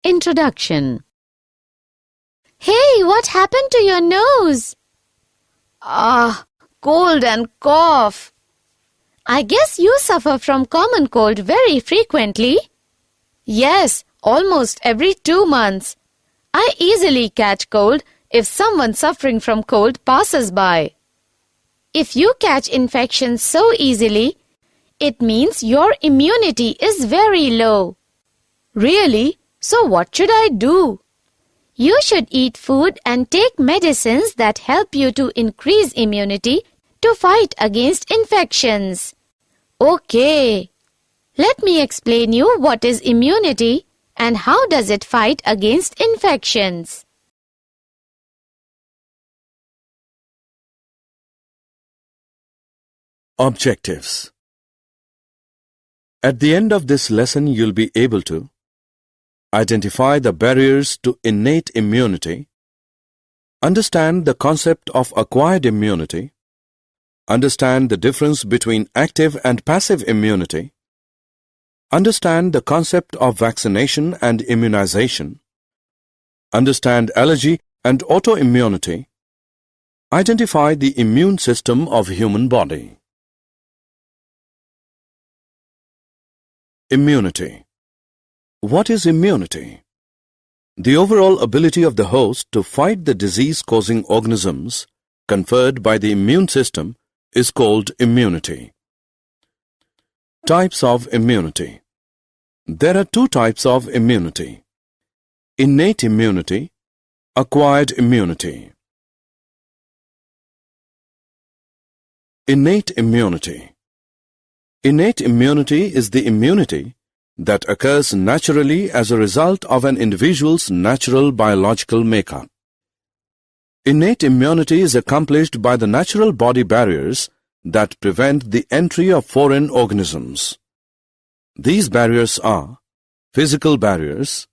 Introduction. Hey, what happened to your nose? Cold and cough. I guess you suffer from common cold very frequently. Yes, almost every 2 months. I easily catch cold if someone suffering from cold passes by. If you catch infections so easily, it means your immunity is very low. Really? So what should I do? You should eat food and take medicines that help you to increase immunity to fight against infections. Okay. Let me explain you what is immunity and how does it fight against infections. Objectives. At the end of this lesson, you'll be able to identify the barriers to innate immunity, understand the concept of acquired immunity, understand the difference between active and passive immunity, understand the concept of vaccination and immunization, understand allergy and autoimmunity, identify the immune system of human body. Immunity. What is immunity? The overall ability of the host to fight the disease-causing organisms conferred by the immune system is called immunity. Types of immunity. There are 2 types of immunity: innate immunity, acquired immunity. Innate immunity. Innate immunity is the immunity that occurs naturally as a result of an individual's natural biological makeup. Innate immunity is accomplished by the natural body barriers that prevent the entry of foreign organisms. These barriers are physical barriers,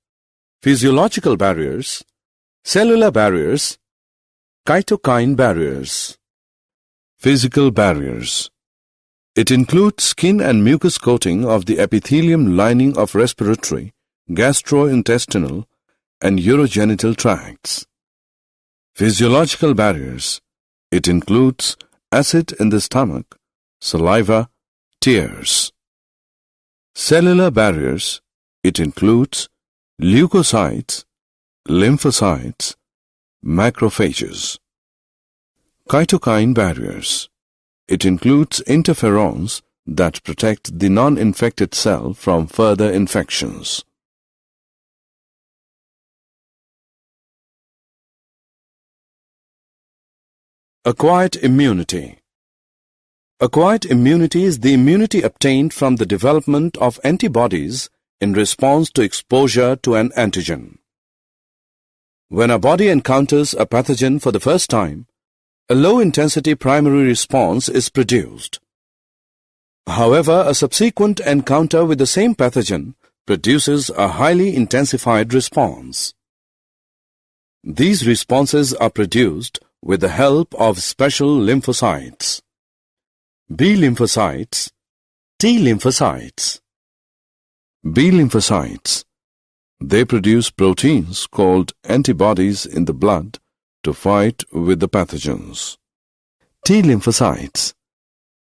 physiological barriers, cellular barriers, cytokine barriers. Physical barriers. It includes skin and mucous coating of the epithelium lining of respiratory, gastrointestinal, and urogenital tracts. Physiological barriers. It includes acid in the stomach, saliva, tears. Cellular barriers. It includes leukocytes, lymphocytes, macrophages. Cytokine barriers. It includes interferons that protect the non-infected cell from further infections. Acquired immunity. Acquired immunity is the immunity obtained from the development of antibodies in response to exposure to an antigen. When a body encounters a pathogen for the first time, a low-intensity primary response is produced. However, a subsequent encounter with the same pathogen produces a highly intensified response. These responses are produced with the help of special lymphocytes: B lymphocytes, T lymphocytes. B lymphocytes. They produce proteins called antibodies in the blood to fight with the pathogens. T lymphocytes.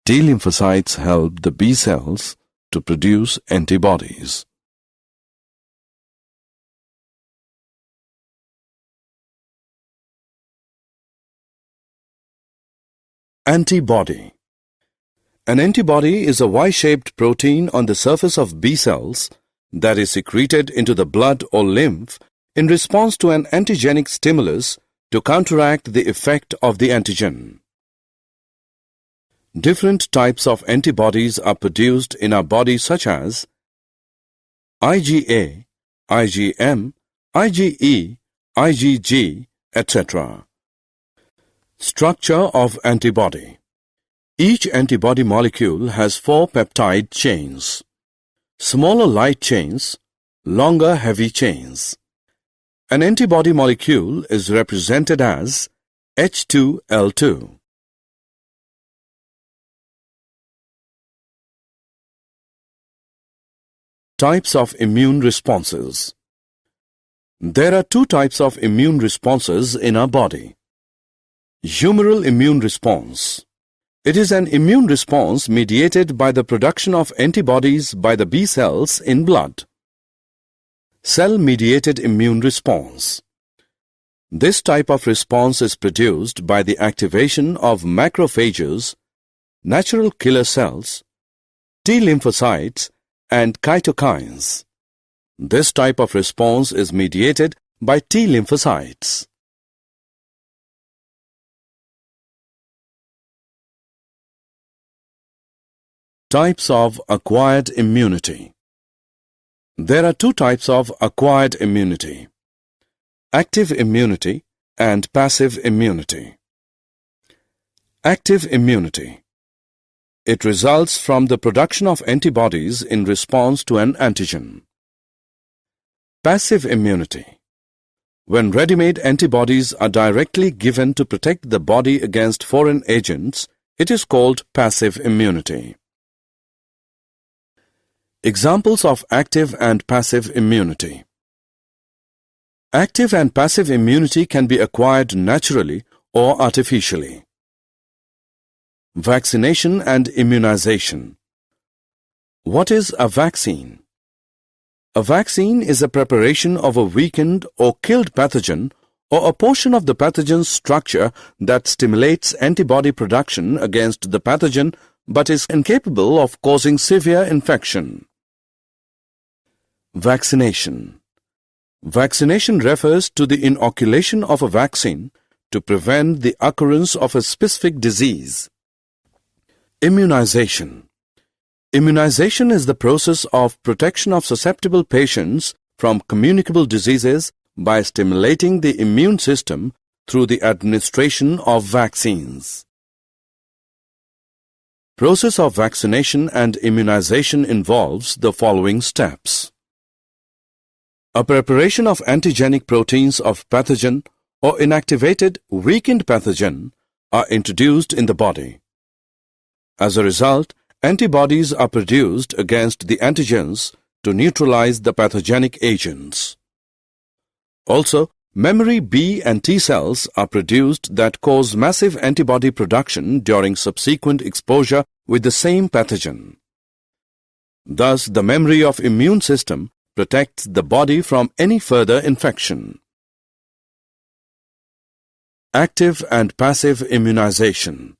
T lymphocytes help the B cells to produce antibodies. Antibody. An antibody is a Y-shaped protein on the surface of B cells that is secreted into the blood or lymph in response to an antigenic stimulus to counteract the effect of the antigen. Different types of antibodies are produced in our body, such as IgA, IgM, IgE, IgG, etc. Structure of antibody. Each antibody molecule has 4 peptide chains: smaller light chains, longer heavy chains. An antibody molecule is represented as H2L2. Types of immune responses. There are two types of immune responses in our body. Humoral immune response. It is an immune response mediated by the production of antibodies by the B cells in blood. Cell-mediated immune response. This type of response is produced by the activation of macrophages, natural killer cells, T lymphocytes, and cytokines. This type of response is mediated by T lymphocytes. Types of acquired immunity. There are two types of acquired immunity: active immunity and passive immunity. Active immunity. It results from the production of antibodies in response to an antigen. Passive immunity. When ready-made antibodies are directly given to protect the body against foreign agents, it is called passive immunity. Examples of active and passive immunity. Active and passive immunity can be acquired naturally or artificially. Vaccination and immunization. What is a vaccine? A vaccine is a preparation of a weakened or killed pathogen or a portion of the pathogen's structure that stimulates antibody production against the pathogen but is incapable of causing severe infection. Vaccination. Vaccination refers to the inoculation of a vaccine to prevent the occurrence of a specific disease. Immunization. Immunization is the process of protection of susceptible patients from communicable diseases by stimulating the immune system through the administration of vaccines. Process of vaccination and immunization involves the following steps. A preparation of antigenic proteins of pathogen or inactivated, weakened pathogen are introduced in the body. As a result, antibodies are produced against the antigens to neutralize the pathogenic agents. Also, memory B and T cells are produced that cause massive antibody production during subsequent exposure with the same pathogen. Thus, the memory of immune system protects the body from any further infection. Active and passive immunization.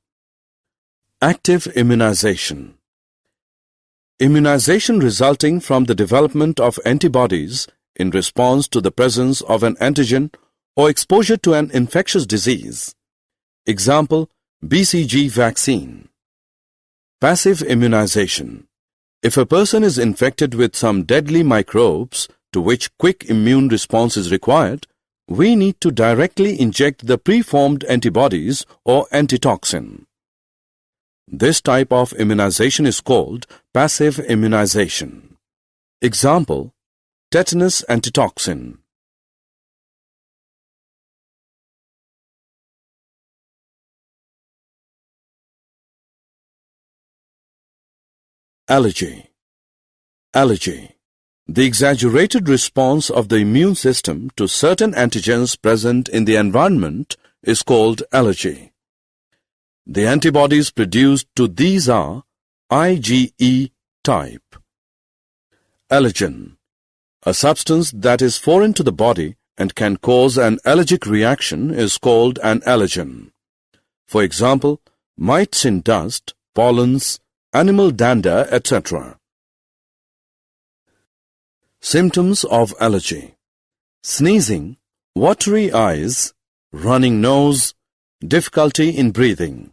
Active immunization. Immunization resulting from the development of antibodies in response to the presence of an antigen or exposure to an infectious disease. Example, BCG vaccine. Passive immunization. If a person is infected with some deadly microbes to which quick immune response is required, we need to directly inject the preformed antibodies or antitoxin. This type of immunization is called passive immunization. Example, tetanus antitoxin. Allergy. Allergy. The exaggerated response of the immune system to certain antigens present in the environment is called allergy. The antibodies produced to these are IgE type. Allergen. A substance that is foreign to the body and can cause an allergic reaction is called an allergen. For example, mites in dust, pollens, animal dander, etc. Symptoms of allergy. Sneezing, watery eyes, running nose, difficulty in breathing.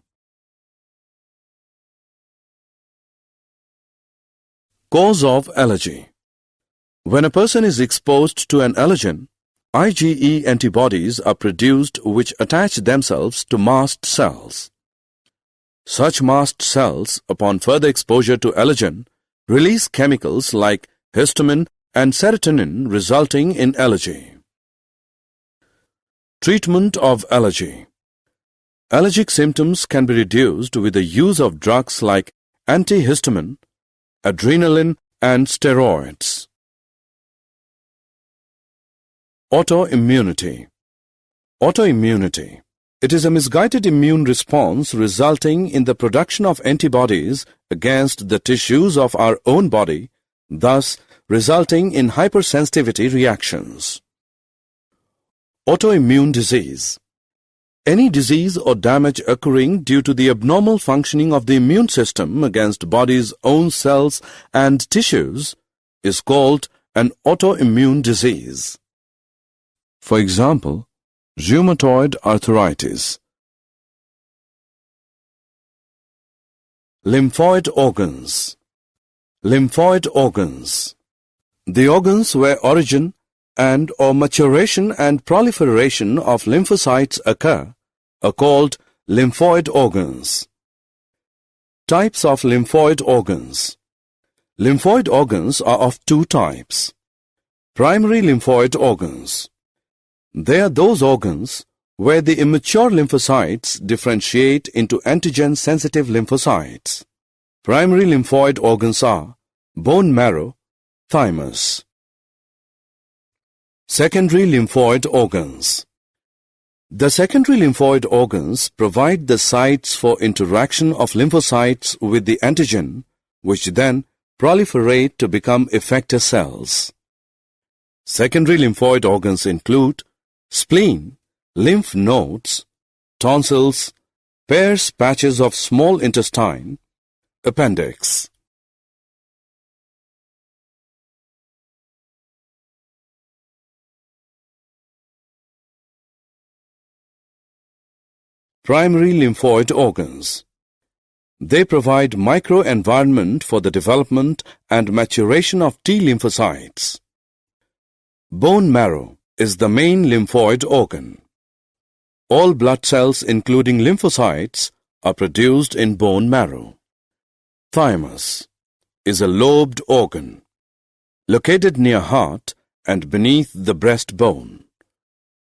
Cause of allergy. When a person is exposed to an allergen, IgE antibodies are produced which attach themselves to mast cells. Such mast cells, upon further exposure to allergen, release chemicals like histamine and serotonin, resulting in allergy. Treatment of allergy. Allergic symptoms can be reduced with the use of drugs like antihistamine, adrenaline, and steroids. Autoimmunity. Autoimmunity. It is a misguided immune response resulting in the production of antibodies against the tissues of our own body, thus resulting in hypersensitivity reactions. Autoimmune disease. Any disease or damage occurring due to the abnormal functioning of the immune system against body's own cells and tissues is called an autoimmune disease. For example, rheumatoid arthritis. Lymphoid organs. Lymphoid organs. The organs where origin and or maturation and proliferation of lymphocytes occur are called lymphoid organs. Types of lymphoid organs. Lymphoid organs are of two types. Primary lymphoid organs. They are those organs where the immature lymphocytes differentiate into antigen-sensitive lymphocytes. Primary lymphoid organs are bone marrow, thymus. Secondary lymphoid organs. The secondary lymphoid organs provide the sites for interaction of lymphocytes with the antigen, which then proliferate to become effector cells. Secondary lymphoid organs include spleen, lymph nodes, tonsils, pairs patches of small intestine, appendix. Primary lymphoid organs. They provide microenvironment for the development and maturation of T lymphocytes. Bone marrow is the main lymphoid organ. All blood cells including lymphocytes are produced in bone marrow. Thymus is a lobed organ located near heart and beneath the breastbone.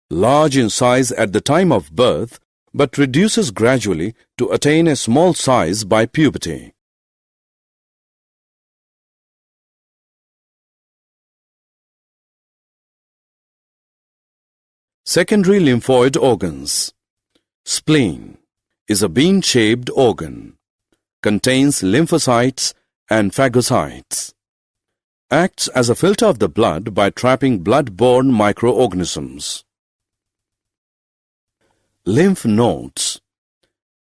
Large in size at the time of birth but reduces gradually to attain a small size by puberty. Secondary lymphoid organs. Spleen is a bean-shaped organ, contains lymphocytes and phagocytes, acts as a filter of the blood by trapping blood-borne microorganisms. Lymph nodes.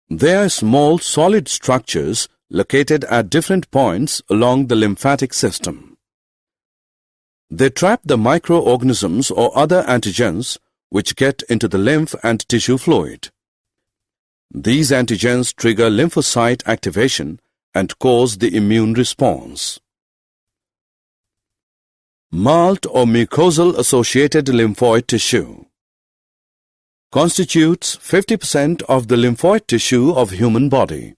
They are small solid structures located at different points along the lymphatic system. They trap the microorganisms or other antigens which get into the lymph and tissue fluid. These antigens trigger lymphocyte activation and cause the immune response. Malt or mucosal associated lymphoid tissue constitutes 50% of the lymphoid tissue of human body.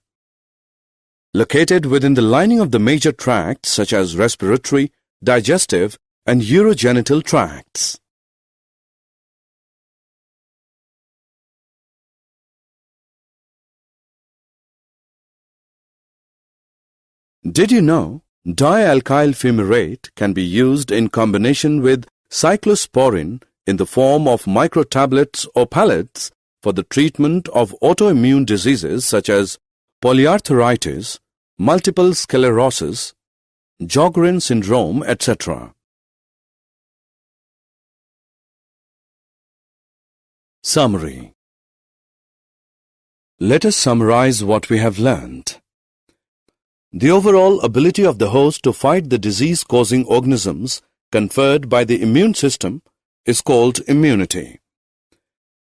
Located within the lining of the major tracts such as respiratory, digestive, and urogenital tracts. Did you know dialkyl fumarate can be used in combination with cyclosporin in the form of microtablets or pellets for the treatment of autoimmune diseases such as polyarthritis, multiple sclerosis, Sjogren syndrome, etc. Summary. Let us summarize what we have learned. The overall ability of the host to fight the disease-causing organisms conferred by the immune system is called immunity.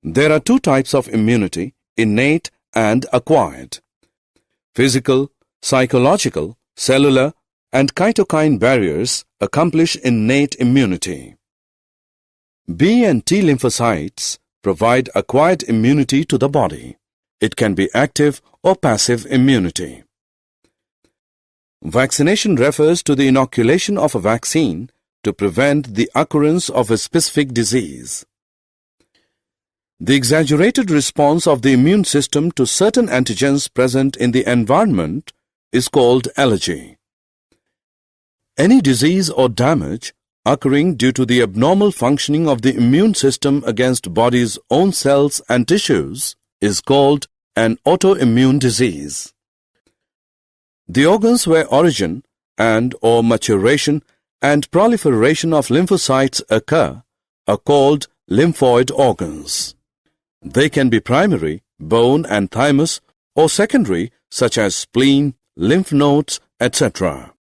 There are two types of immunity, innate and acquired. Physical, psychological, cellular, and cytokine barriers accomplish innate immunity. B and T lymphocytes provide acquired immunity to the body. It can be active or passive immunity. Vaccination refers to the inoculation of a vaccine to prevent the occurrence of a specific disease. The exaggerated response of the immune system to certain antigens present in the environment is called allergy. Any disease or damage occurring due to the abnormal functioning of the immune system against body's own cells and tissues is called an autoimmune disease. The organs where origin and/or maturation and proliferation of lymphocytes occur are called lymphoid organs. They can be primary, bone and thymus, or secondary, such as spleen, lymph nodes, etc.